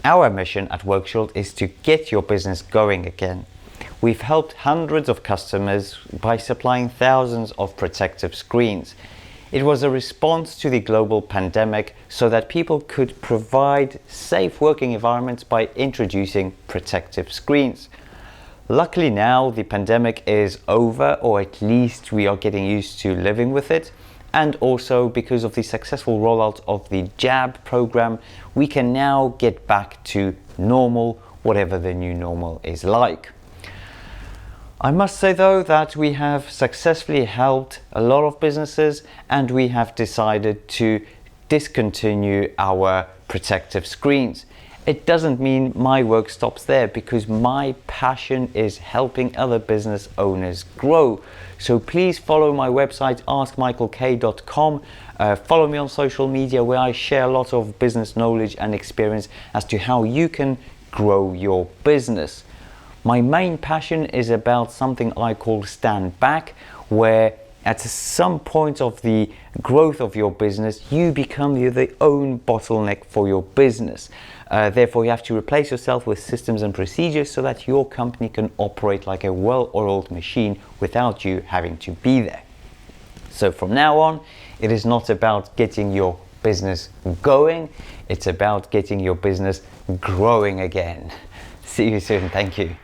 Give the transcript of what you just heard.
Our mission at Workshield is to get your business going again. We've helped hundreds of customers by supplying thousands of protective screens. It was a response to the global pandemic so that people could provide safe working environments by introducing protective screens. Luckily now the pandemic is over, or at least we are getting used to living with it. And also because of the successful rollout of the JAB program, we can now get back to normal, whatever the new normal is like. I must say though that we have successfully helped a lot of businesses, and we have decided to discontinue our protective screens. It doesn't mean my work stops there, because my passion is helping other business owners grow. So please follow my website askmichaelk.com. Follow me on social media, where I share a lot of business knowledge and experience as to how you can grow your business. My main passion is about something I call stand back, where at some point of the growth of your business, you become the own bottleneck for your business. Therefore, you have to replace yourself with systems and procedures so that your company can operate like a well-oiled machine without you having to be there. So from now on, it is not about getting your business going, it's about getting your business growing again. See you soon. Thank you.